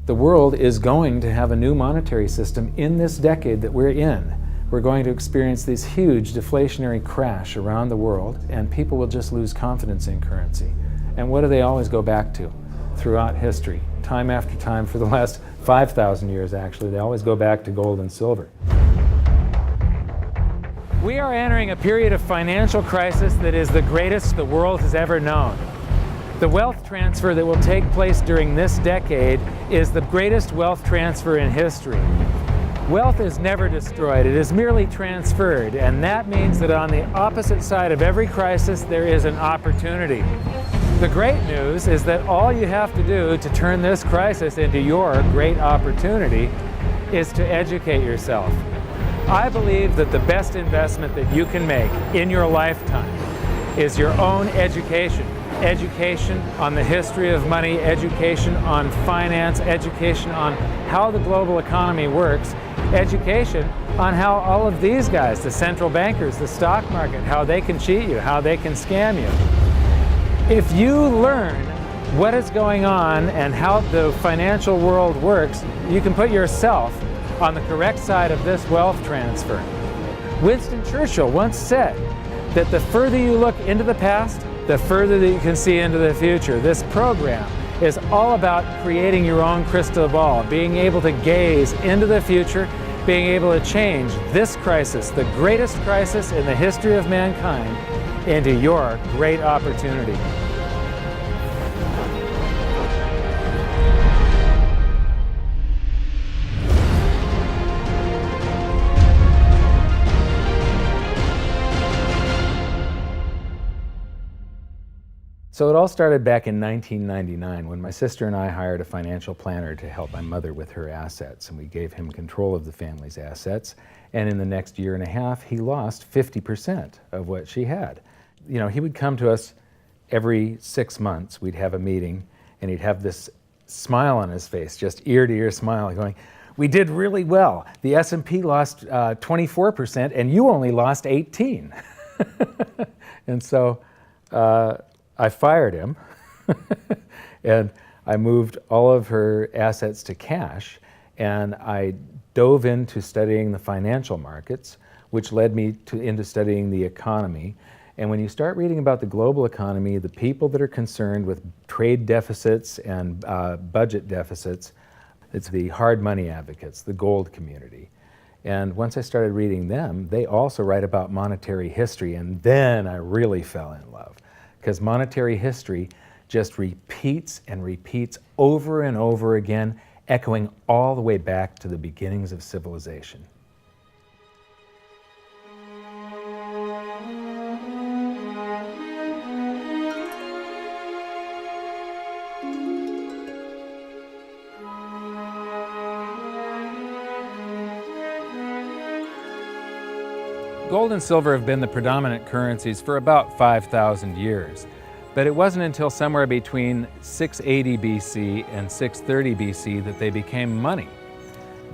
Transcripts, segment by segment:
The world is going to have a new monetary system in this decade that we're in. We're going to experience this huge deflationary crash around the world, and people will just lose confidence in currency. And what do they always go back to throughout history? Time after time, for the last 5,000 years actually, they always go back to gold and silver. We are entering a period of financial crisis that is the greatest the world has ever known. The wealth transfer that will take place during this decade is the greatest wealth transfer in history. Wealth is never destroyed, it is merely transferred, and that means that on the opposite side of every crisis there is an opportunity. The great news is that all you have to do to turn this crisis into your great opportunity is to educate yourself. I believe that the best investment that you can make in your lifetime is your own education. Education on the history of money, education on finance, education on how the global economy works, education on how all of these guys, the central bankers, the stock market, how they can cheat you, how they can scam you. If you learn what is going on and how the financial world works, you can put yourself on the correct side of this wealth transfer. Winston Churchill once said that the further you look into the past, the further that you can see into the future. This program is all about creating your own crystal ball, being able to gaze into the future, being able to change this crisis, the greatest crisis in the history of mankind, into your great opportunity. So it all started back in 1999 when my sister and I hired a financial planner to help my mother with her assets, and we gave him control of the family's assets, and in the next year and a half he lost 50% of what she had. You know, he would come to us every 6 months, we'd have a meeting, and he'd have this smile on his face, just ear to ear smile, going, "We did really well. The S&P lost 24% and you only lost 18." And so I fired him and I moved all of her assets to cash, and I dove into studying the financial markets, which led me into studying the economy. And when you start reading about the global economy, the people that are concerned with trade deficits and budget deficits, it's the hard money advocates, the gold community. And once I started reading them, they also write about monetary history, and then I really fell in love. Because monetary history just repeats and repeats over and over again, echoing all the way back to the beginnings of civilization. Gold and silver have been the predominant currencies for about 5,000 years, but it wasn't until somewhere between 680 BC and 630 BC that they became money.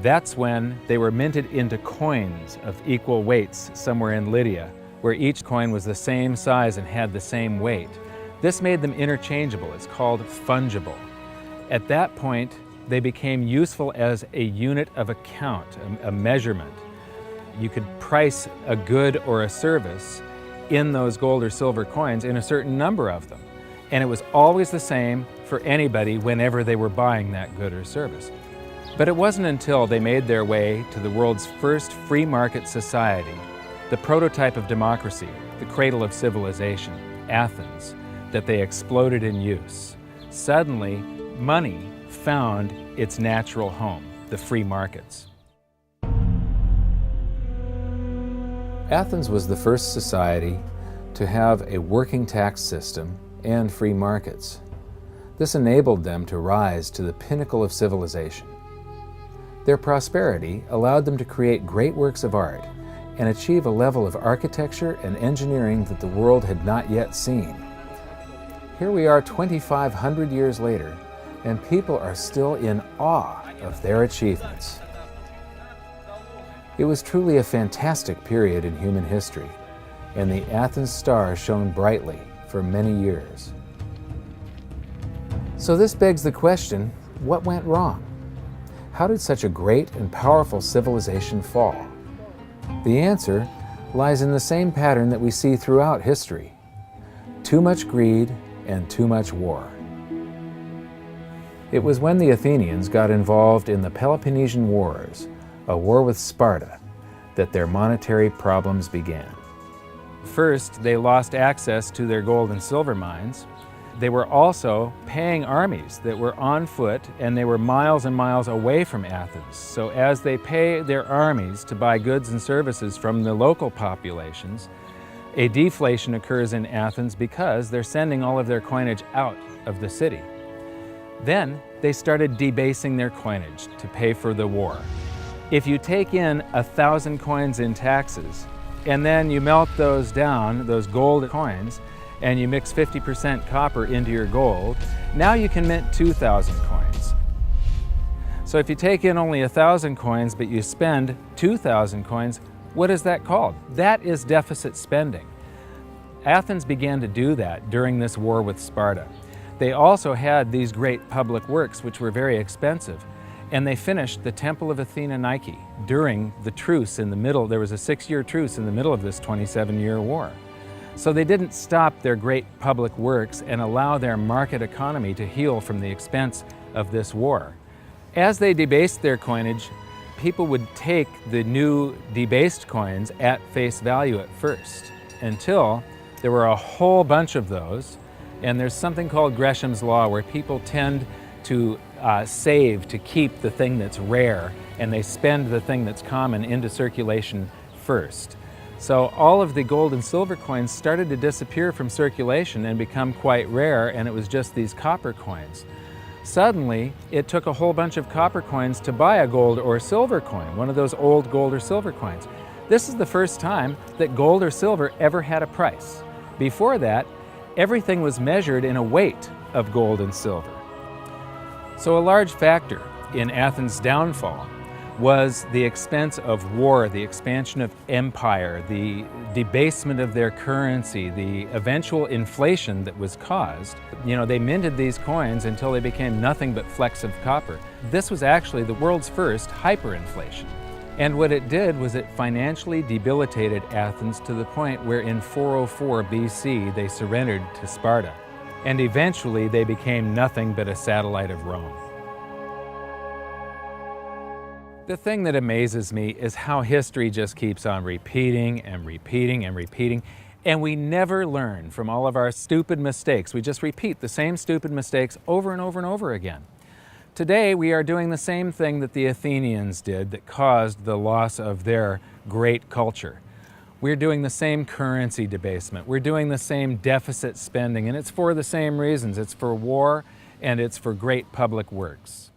That's when they were minted into coins of equal weights somewhere in Lydia, where each coin was the same size and had the same weight. This made them interchangeable. It's called fungible. At that point, they became useful as a unit of account, a measurement. You could price a good or a service in those gold or silver coins in a certain number of them. And it was always the same for anybody whenever they were buying that good or service. But it wasn't until they made their way to the world's first free market society, the prototype of democracy, the cradle of civilization, Athens, that they exploded in use. Suddenly, money found its natural home, the free markets. Athens was the first society to have a working tax system and free markets. This enabled them to rise to the pinnacle of civilization. Their prosperity allowed them to create great works of art and achieve a level of architecture and engineering that the world had not yet seen. Here we are 2,500 years later, and people are still in awe of their achievements. It was truly a fantastic period in human history, and the Athens star shone brightly for many years. So this begs the question, what went wrong? how did such a great and powerful civilization fall? The answer lies in the same pattern that we see throughout history: too much greed and too much war. It was when the Athenians got involved in the Peloponnesian Wars, a war with Sparta, that their monetary problems began. First, they lost access to their gold and silver mines. They were also paying armies that were on foot, and they were miles and miles away from Athens. So as they pay their armies to buy goods and services from the local populations, a deflation occurs in Athens because they're sending all of their coinage out of the city. Then they started debasing their coinage to pay for the war. If you take in 1,000 coins in taxes, and then you melt those down, those gold coins, and you mix 50% copper into your gold, now you can mint 2,000 coins. So if you take in only 1,000 coins, but you spend 2,000 coins, what is that called? That is deficit spending. Athens began to do that during this war with Sparta. They also had these great public works, which were very expensive, and they finished the Temple of Athena Nike during the truce in the middle. There was a 6-year truce in the middle of this 27-year war. So they didn't stop their great public works and allow their market economy to heal from the expense of this war. As they debased their coinage, people would take the new debased coins at face value at first, until there were a whole bunch of those. And there's something called Gresham's Law, where people tend to save to keep the thing that's rare, and they spend the thing that's common into circulation first. So all of the gold and silver coins started to disappear from circulation and become quite rare, and it was just these copper coins. Suddenly, it took a whole bunch of copper coins to buy a gold or silver coin, one of those old gold or silver coins. This is the first time that gold or silver ever had a price. Before that, everything was measured in a weight of gold and silver. So a large factor in Athens' downfall was the expense of war, the expansion of empire, the debasement of their currency, the eventual inflation that was caused. You know, they minted these coins until they became nothing but flecks of copper. This was actually the world's first hyperinflation. And what it did was it financially debilitated Athens to the point where in 404 BC they surrendered to Sparta. And eventually they became nothing but a satellite of Rome. The thing that amazes me is how history just keeps on repeating and repeating and repeating, and we never learn from all of our stupid mistakes. We just repeat the same stupid mistakes over and over and over again. Today we are doing the same thing that the Athenians did that caused the loss of their great culture. We're doing the same currency debasement. We're doing the same deficit spending, and it's for the same reasons. It's for war, and it's for great public works.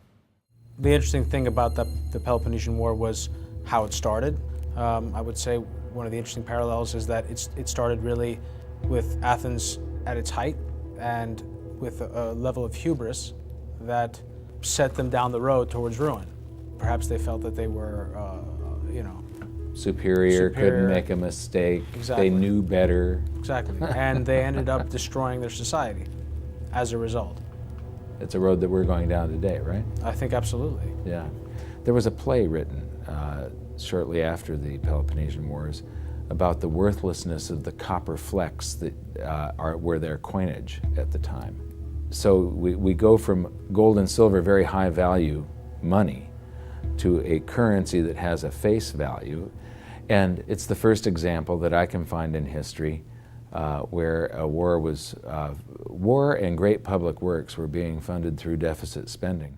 The interesting thing about the Peloponnesian War was how it started. I would say one of the interesting parallels is that it started really with Athens at its height and with a level of hubris that set them down the road towards ruin. Perhaps they felt that they were, superior, couldn't make a mistake. Exactly. They knew better. Exactly. And they ended up destroying their society as a result. It's a road that we're going down today, right? I think absolutely. Yeah. There was a play written shortly after the Peloponnesian Wars about the worthlessness of the copper flecks that were their coinage at the time. So we go from gold and silver, very high value money, to a currency that has a face value. And it's the first example that I can find in history where a war and great public works were being funded through deficit spending.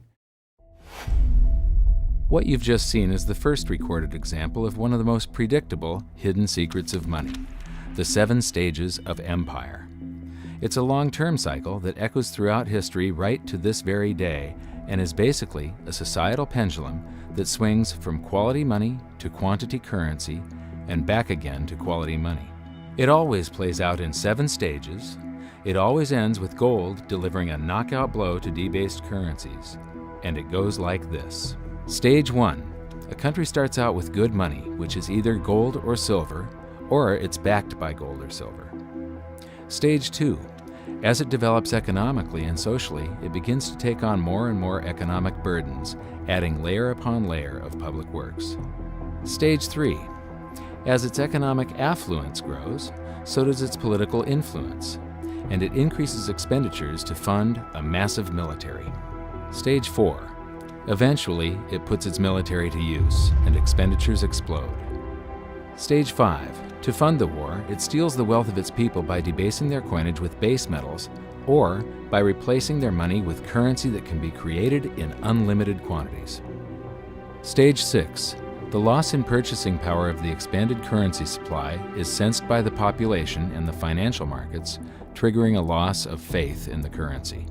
What you've just seen is the first recorded example of one of the most predictable hidden secrets of money, the 7 stages of empire. It's a long-term cycle that echoes throughout history right to this very day, and is basically a societal pendulum that swings from quality money to quantity currency and back again to quality money. It always plays out in 7 stages. It always ends with gold delivering a knockout blow to debased currencies. And it goes like this. Stage 1. A country starts out with good money, which is either gold or silver, or it's backed by gold or silver. Stage 2. As it develops economically and socially, it begins to take on more and more economic burdens, adding layer upon layer of public works. Stage 3. As its economic affluence grows, so does its political influence, and it increases expenditures to fund a massive military. Stage 4. Eventually, it puts its military to use, and expenditures explode. Stage 5. To fund the war, it steals the wealth of its people by debasing their coinage with base metals, or by replacing their money with currency that can be created in unlimited quantities. Stage 6. The loss in purchasing power of the expanded currency supply is sensed by the population and the financial markets, triggering a loss of faith in the currency.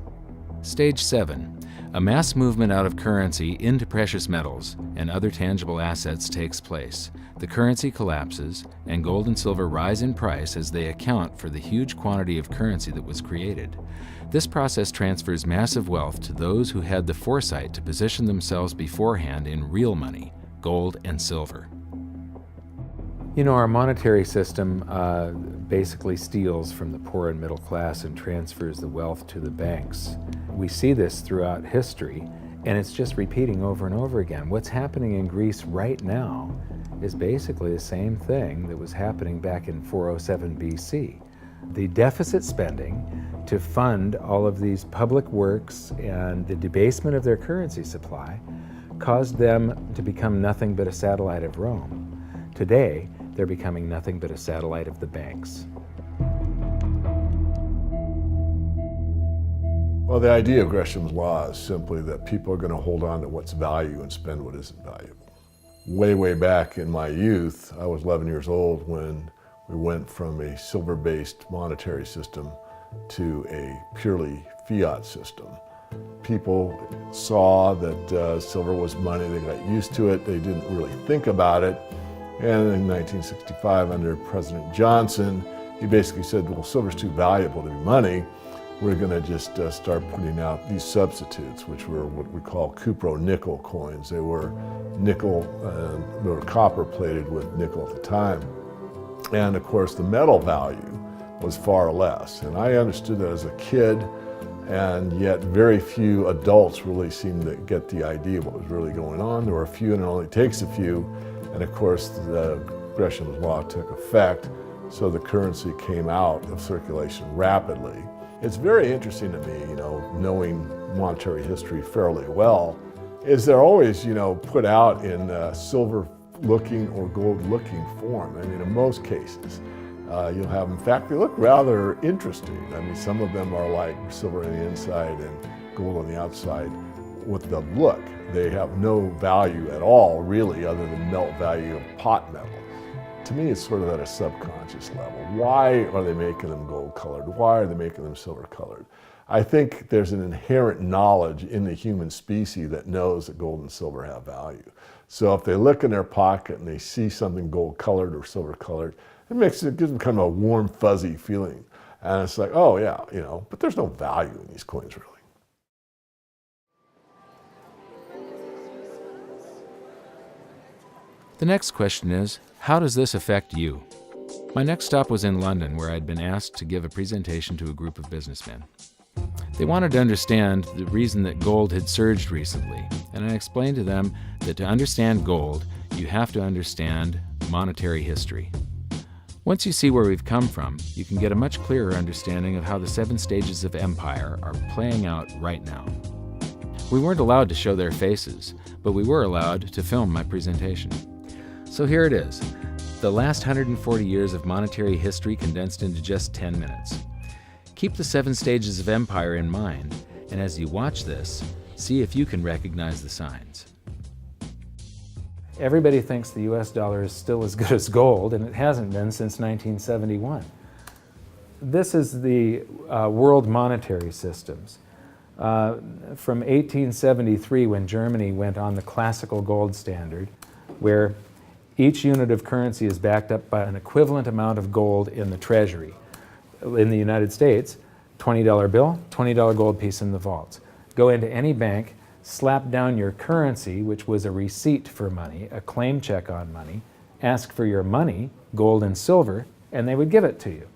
Stage 7. A mass movement out of currency into precious metals and other tangible assets takes place. The currency collapses, and gold and silver rise in price as they account for the huge quantity of currency that was created. This process transfers massive wealth to those who had the foresight to position themselves beforehand in real money, gold and silver. You know, our monetary system basically steals from the poor and middle class and transfers the wealth to the banks. We see this throughout history, and it's just repeating over and over again. What's happening in Greece right now is basically the same thing that was happening back in 407 BC. The deficit spending to fund all of these public works and the debasement of their currency supply caused them to become nothing but a satellite of Rome. Today, they're becoming nothing but a satellite of the banks. Well, the idea of Gresham's law is simply that people are going to hold on to what's value and spend what isn't valuable. Way back in my youth, I was 11 years old when we went from a silver-based monetary system to a purely fiat system. People saw that silver was money, they got used to it, they didn't really think about it. And in 1965, under President Johnson, he basically said, well, silver's too valuable to be money. We're going to just start putting out these substitutes, which were what we call cupro-nickel coins. They were nickel, they were copper plated with nickel at the time. And of course, the metal value was far less. And I understood that as a kid, and yet very few adults really seemed to get the idea of what was really going on. There were a few, and it only takes a few. And of course, the Gresham's law took effect, so the currency came out of circulation rapidly. It's very interesting to me, knowing monetary history fairly well, is they're always, put out in silver-looking or gold-looking form. I mean, in most cases, you'll have, in fact, they look rather interesting. I mean, some of them are like silver on the inside and gold on the outside. With the look, they have no value at all, really, other than melt value of pot metal. To me, it's sort of at a subconscious level. Why are they making them gold-colored? Why are they making them silver-colored? I think there's an inherent knowledge in the human species that knows that gold and silver have value. So if they look in their pocket and they see something gold-colored or silver-colored, it gives them kind of a warm, fuzzy feeling. And it's like, oh yeah, but there's no value in these coins, really. The next question is, how does this affect you? My next stop was in London, where I'd been asked to give a presentation to a group of businessmen. They wanted to understand the reason that gold had surged recently, and I explained to them that to understand gold, you have to understand monetary history. Once you see where we've come from, you can get a much clearer understanding of how the 7 stages of empire are playing out right now. We weren't allowed to show their faces, but we were allowed to film my presentation. So here it is, the last 140 years of monetary history condensed into just 10 minutes. Keep the 7 stages of empire in mind, and as you watch this, see if you can recognize the signs. Everybody thinks the US dollar is still as good as gold, and it hasn't been since 1971. This is the world monetary systems. From 1873, when Germany went on the classical gold standard, where each unit of currency is backed up by an equivalent amount of gold in the treasury. In the United States, $20 bill, $20 gold piece in the vaults. Go into any bank, slap down your currency, which was a receipt for money, a claim check on money, ask for your money, gold and silver, and they would give it to you.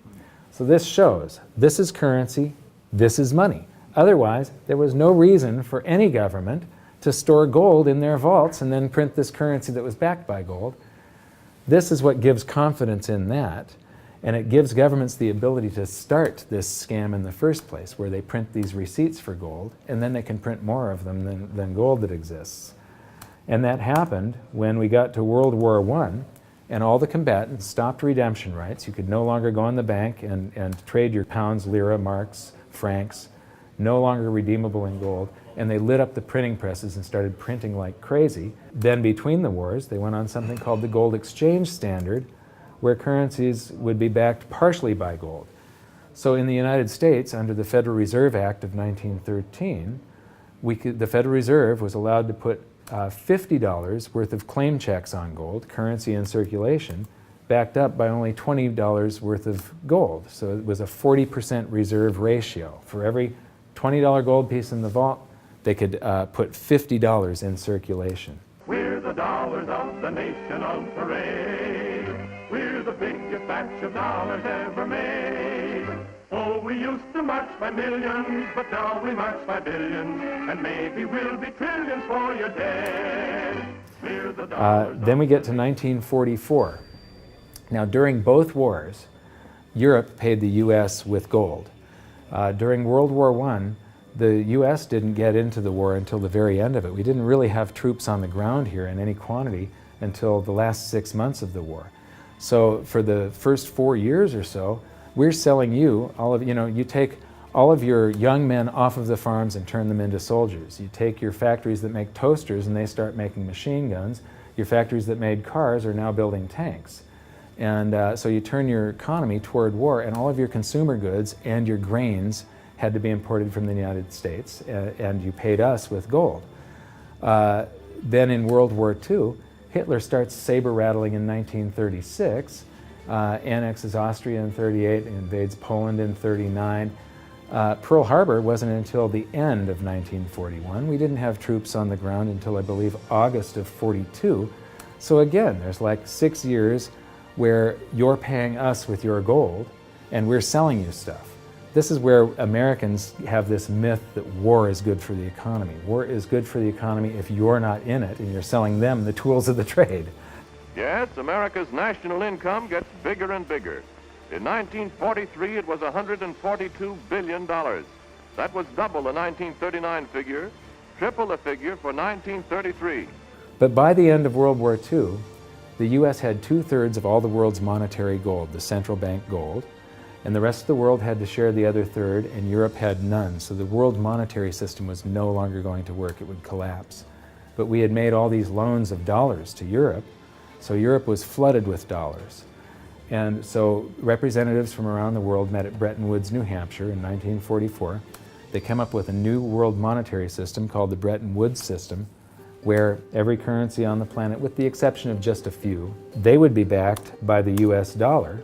So So this shows, this is currency, this is money. Otherwise, there was no reason for any government to store gold in their vaults and then print this currency that was backed by gold. This is what gives confidence in that, and it gives governments the ability to start this scam in the first place, where they print these receipts for gold, and then they can print more of them than gold that exists. And that happened when we got to World War I, and all the combatants stopped redemption rights. You could no longer go in the bank and trade your pounds, lira, marks, francs, no longer redeemable in gold, and they lit up the printing presses and started printing like crazy. Then between the wars, they went on something called the gold exchange standard, where currencies would be backed partially by gold. So in the United States, under the Federal Reserve Act of 1913, the Federal Reserve was allowed to put $50 worth of claim checks on gold, currency in circulation, backed up by only $20 worth of gold. So it was a 40% reserve ratio. For every $20 gold piece in the vault, they could put $50 in circulation. We're the dollars of the nation on parade. We're the biggest batch of dollars ever made. Oh, we used to march by millions, but now we march by billions, and maybe we'll be trillions for your dead. We're the dollars. Then we get to 1944. Now, during both wars, Europe paid the U.S. with gold. During World War I, the U.S. didn't get into the war until the very end of it. We didn't really have troops on the ground here in any quantity until the last 6 months of the war. So for the first 4 years or so, we're selling you, you take all of your young men off of the farms and turn them into soldiers. You take your factories that make toasters and they start making machine guns. Your factories that made cars are now building tanks. And so you turn your economy toward war, and all of your consumer goods and your grains had to be imported from the United States, and you paid us with gold. Then in World War II, Hitler starts saber rattling in 1936, annexes Austria in 38, invades Poland in 39. Pearl Harbor wasn't until the end of 1941. We didn't have troops on the ground until, I believe, August of 42. So again, there's like 6 years where you're paying us with your gold and we're selling you stuff. This is where Americans have this myth that war is good for the economy. War is good for the economy if you're not in it and you're selling them the tools of the trade. Yes, America's national income gets bigger and bigger. In 1943, it was $142 billion. That was double the 1939 figure, triple the figure for 1933. But by the end of World War II, the U.S. had 2/3 of all the world's monetary gold, the central bank gold, and the rest of the world had to share the other third, and Europe had none. So the world monetary system was no longer going to work. It would collapse. But we had made all these loans of dollars to Europe, so Europe was flooded with dollars. And so representatives from around the world met at Bretton Woods, New Hampshire in 1944. They came up with a new world monetary system called the Bretton Woods system, where every currency on the planet, with the exception of just a few, they would be backed by the US dollar,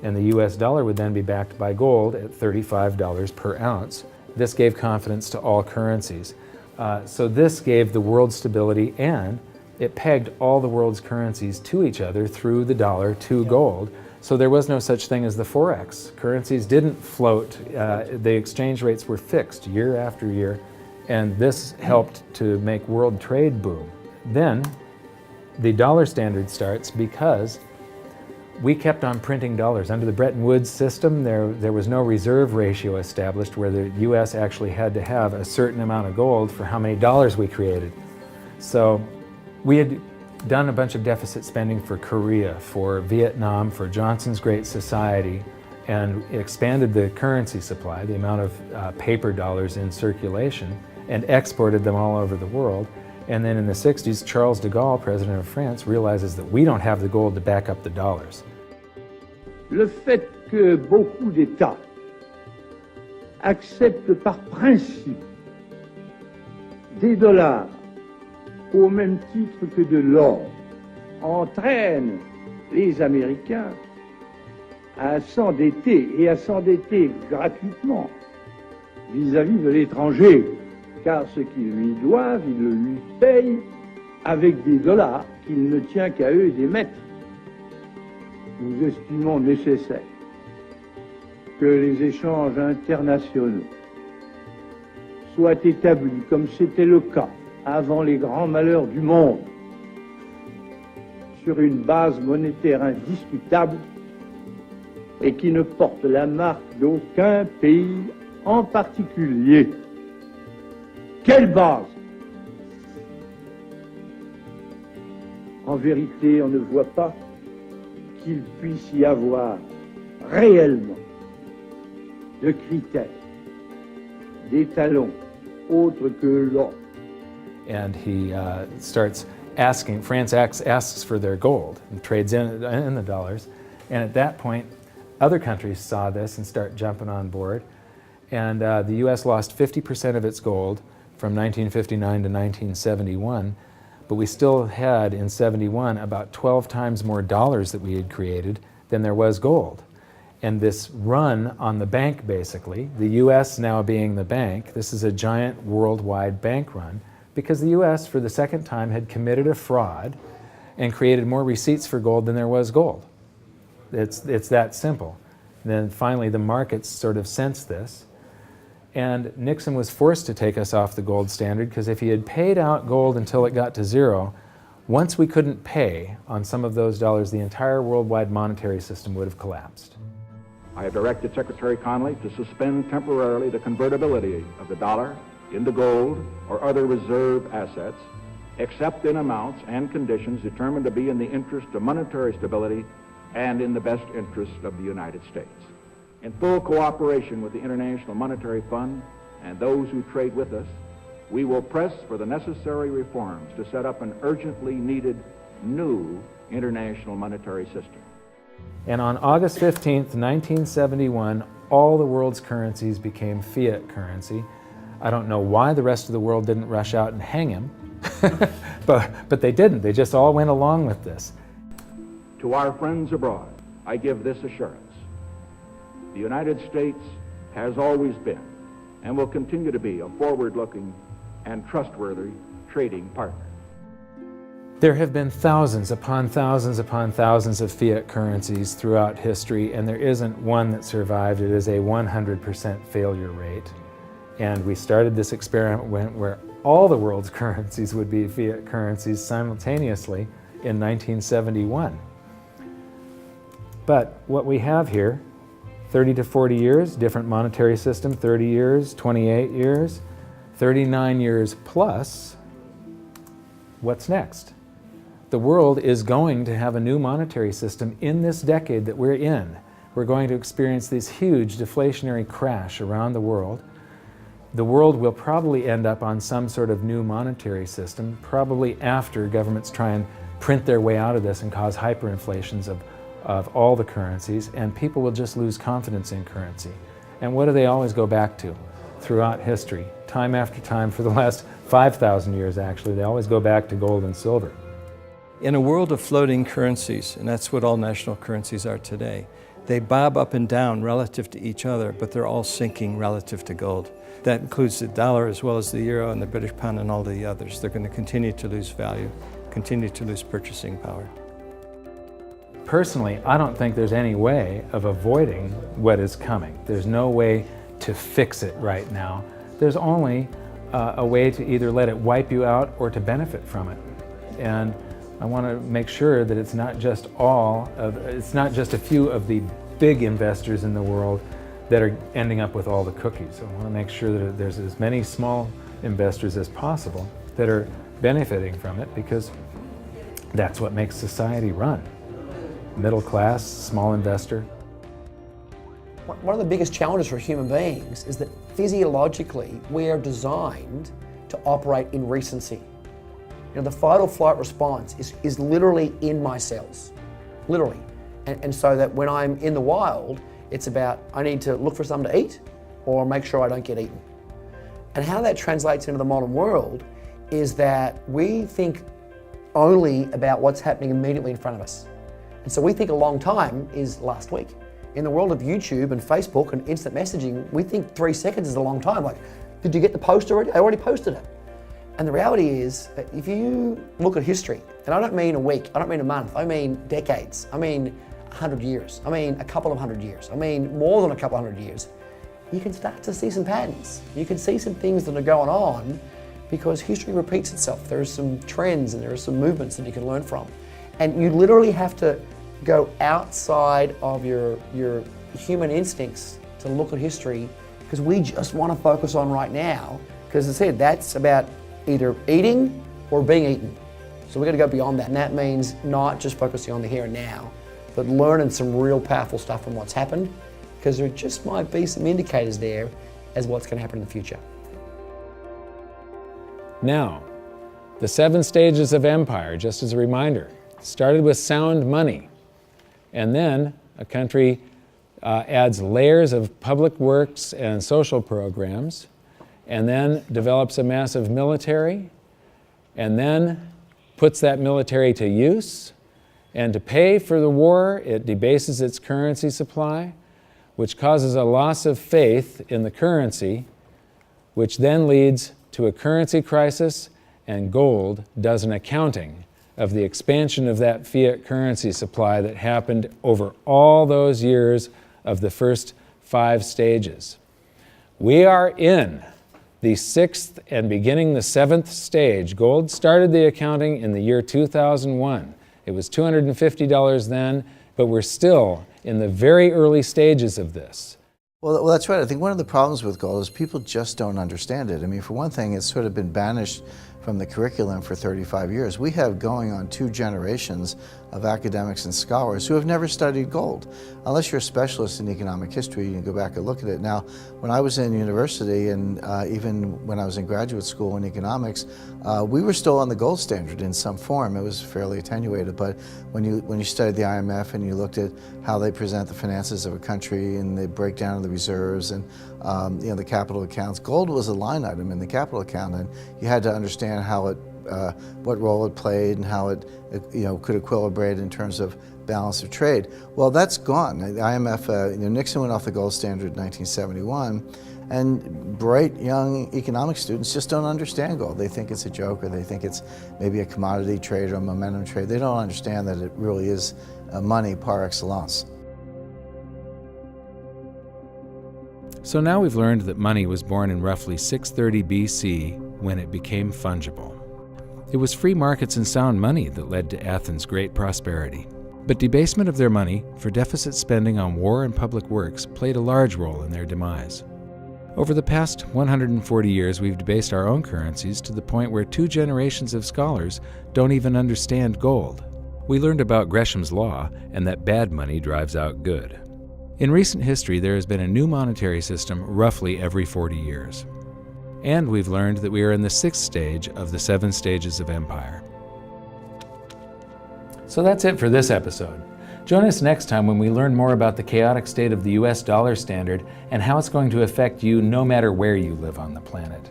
and the US dollar would then be backed by gold at $35 per ounce. This gave confidence to all currencies. So this gave the world stability, and it pegged all the world's currencies to each other through the dollar to gold. So there was no such thing as the Forex. Currencies didn't float. The exchange rates were fixed year after year, and this helped to make world trade boom. Then the dollar standard starts because we kept on printing dollars. Under the Bretton Woods system, there was no reserve ratio established where the US actually had to have a certain amount of gold for how many dollars we created. So we had done a bunch of deficit spending for Korea, for Vietnam, for Johnson's Great Society, and expanded the currency supply, the amount of paper dollars in circulation, and exported them all over the world. And then in the 60s, Charles de Gaulle, president of France, realizes that we don't have the gold to back up the dollars. Le fait que beaucoup d'États acceptent par principe des dollars au même titre que de l'or entraîne les Américains à s'endetter, et à s'endetter gratuitement vis-à-vis de l'étranger, car ce qu'ils lui doivent, ils le lui payent avec des dollars qu'il ne tient qu'à eux d'émettre. Nous estimons nécessaire que les échanges internationaux soient établis comme c'était le cas avant les grands malheurs du monde, sur une base monétaire indiscutable et qui ne porte la marque d'aucun pays en particulier. Quelle base? En vérité, on ne voit pas qu'il puisse y avoir réellement de critères, d'étalons autres que l'or. And he starts asking, France asks for their gold and trades in the dollars. And at that point, other countries saw this and start jumping on board. And the U.S. lost 50% of its gold from 1959 to 1971. But we still had, in 71, about 12 times more dollars that we had created than there was gold. And this run on the bank, basically, the U.S. now being the bank, this is a giant worldwide bank run, because the U.S., for the second time, had committed a fraud and created more receipts for gold than there was gold. It's that simple. Then finally, the markets sort of sensed this. And Nixon was forced to take us off the gold standard, because if he had paid out gold until it got to zero, once we couldn't pay on some of those dollars, the entire worldwide monetary system would have collapsed. I have directed Secretary Connally to suspend temporarily the convertibility of the dollar into gold or other reserve assets, except in amounts and conditions determined to be in the interest of monetary stability and in the best interest of the United States. In full cooperation with the International Monetary Fund and those who trade with us, we will press for the necessary reforms to set up an urgently needed new international monetary system. And on August 15th, 1971, all the world's currencies became fiat currency. I don't know why the rest of the world didn't rush out and hang him, but they didn't. They just all went along with this. To our friends abroad, I give this assurance. The United States has always been and will continue to be a forward-looking and trustworthy trading partner. There have been thousands upon thousands upon thousands of fiat currencies throughout history, and there isn't one that survived. It is a 100% failure rate. And we started this experiment where all the world's currencies would be fiat currencies simultaneously in 1971. But what we have here, 30 to 40 years, different monetary system, 30 years, 28 years, 39 years plus, what's next? The world is going to have a new monetary system in this decade that we're in. We're going to experience this huge deflationary crash around the world. The world will probably end up on some sort of new monetary system, probably after governments try and print their way out of this and cause hyperinflations of all the currencies, and people will just lose confidence in currency. And what do they always go back to throughout history? Time after time, for the last 5,000 years actually, they always go back to gold and silver. In a world of floating currencies, and that's what all national currencies are today, they bob up and down relative to each other, but they're all sinking relative to gold. That includes the dollar as well as the euro and the British pound and all the others. They're going to continue to lose value, continue to lose purchasing power. Personally, I don't think there's any way of avoiding what is coming. There's no way to fix it right now. There's only a way to either let it wipe you out or to benefit from it. And I want to make sure that it's not just a few of the big investors in the world that are ending up with all the cookies. I want to make sure that there's as many small investors as possible that are benefiting from it, because that's what makes society run. Middle class, small investor. One of the biggest challenges for human beings is that physiologically we are designed to operate in recency. You know, the fight or flight response is literally in my cells, literally. And so that when I'm in the wild, it's about I need to look for something to eat or make sure I don't get eaten. And how that translates into the modern world is that we think only about what's happening immediately in front of us. And so we think a long time is last week. In the world of YouTube and Facebook and instant messaging, we think 3 seconds is a long time. Like, did you get the post already? I already posted it. And the reality is, if you look at history, and I don't mean a week, I don't mean a month, I mean decades, I mean 100 years, I mean a couple of 100 years, I mean more than a couple of 100 years, you can start to see some patterns. You can see some things that are going on because history repeats itself. There are some trends and there are some movements that you can learn from. And you literally have to go outside of your human instincts to look at history, because we just want to focus on right now, because as I said, that's about either eating or being eaten. So we've got to go beyond that, and that means not just focusing on the here and now, but learning some real powerful stuff from what's happened, because there just might be some indicators there as what's going to happen in the future. Now, the 7 stages of empire, just as a reminder, started with sound money, and then a country adds layers of public works and social programs, and then develops a massive military, and then puts that military to use, and to pay for the war, it debases its currency supply, which causes a loss of faith in the currency, which then leads to a currency crisis, and gold does an accounting of the expansion of that fiat currency supply that happened over all those years of the first 5 stages. We are in the 6th and beginning the 7th stage. Gold started the accounting in the year 2001. It was $250 then, but we're still in the very early stages of this. Well, that's right. I think one of the problems with gold is people just don't understand it. I mean, for one thing, it's sort of been banished from the curriculum for 35 years. We have going on 2 generations of academics and scholars who have never studied gold. Unless you're a specialist in economic history, you can go back and look at it. Now, when I was in university and even when I was in graduate school in economics, we were still on the gold standard in some form. It was fairly attenuated, but when you studied the IMF and you looked at how they present the finances of a country and the breakdown of the reserves and the capital accounts, gold was a line item in the capital account, and you had to understand how it, what role it played and how it could equilibrate in terms of balance of trade. Well, that's gone. The IMF, Nixon went off the gold standard in 1971, and bright young economic students just don't understand gold. They think it's a joke, or they think it's maybe a commodity trade or a momentum trade. They don't understand that it really is money par excellence. So now we've learned that money was born in roughly 630 BC when it became fungible. It was free markets and sound money that led to Athens' great prosperity. But debasement of their money for deficit spending on war and public works played a large role in their demise. Over the past 140 years, we've debased our own currencies to the point where 2 generations of scholars don't even understand gold. We learned about Gresham's law and that bad money drives out good. In recent history, there has been a new monetary system roughly every 40 years. And we've learned that we are in the 6th stage of the 7 stages of empire. So that's it for this episode. Join us next time when we learn more about the chaotic state of the US dollar standard and how it's going to affect you no matter where you live on the planet.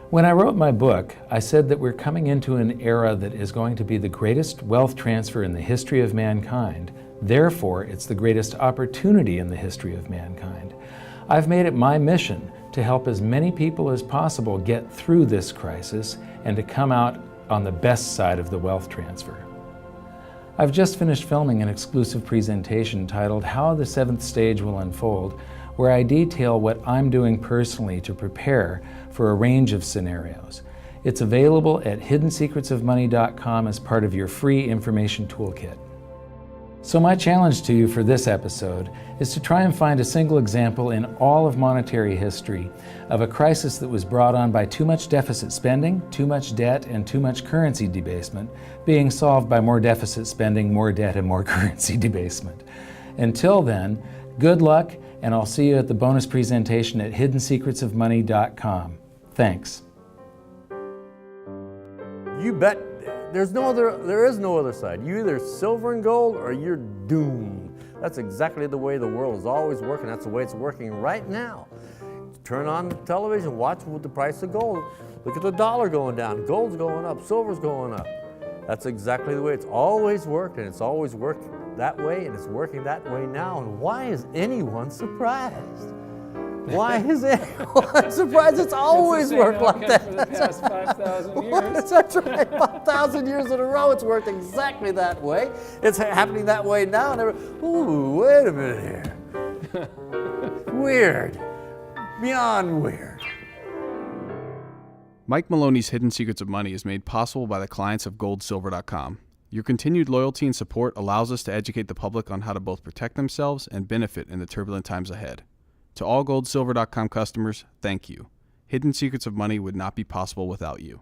When I wrote my book, I said that we're coming into an era that is going to be the greatest wealth transfer in the history of mankind. Therefore, it's the greatest opportunity in the history of mankind. I've made it my mission to help as many people as possible get through this crisis and to come out on the best side of the wealth transfer. I've just finished filming an exclusive presentation titled How the 7th Stage Will Unfold, where I detail what I'm doing personally to prepare for a range of scenarios. It's available at hiddensecretsofmoney.com as part of your free information toolkit. So my challenge to you for this episode is to try and find a single example in all of monetary history of a crisis that was brought on by too much deficit spending, too much debt, and too much currency debasement being solved by more deficit spending, more debt, and more currency debasement. Until then, good luck, and I'll see you at the bonus presentation at hiddensecretsofmoney.com. Thanks. You bet. There is no other side. You either silver and gold or you're doomed. That's exactly the way the world is always working. That's the way it's working right now. Turn on the television, watch the price of gold. Look at the dollar going down, gold's going up, silver's going up. That's exactly the way it's always worked, and it's always worked that way, and it's working that way now. And why is anyone surprised? Why is it? I'm surprised it's always worked like that. For the past 5,000 years. That's right, 5,000 years in a row, it's worked exactly that way. It's happening that way now. And ooh, wait a minute here. Weird. Beyond weird. Mike Maloney's Hidden Secrets of Money is made possible by the clients of GoldSilver.com. Your continued loyalty and support allows us to educate the public on how to both protect themselves and benefit in the turbulent times ahead. To all GoldSilver.com customers, thank you. Hidden Secrets of Money would not be possible without you.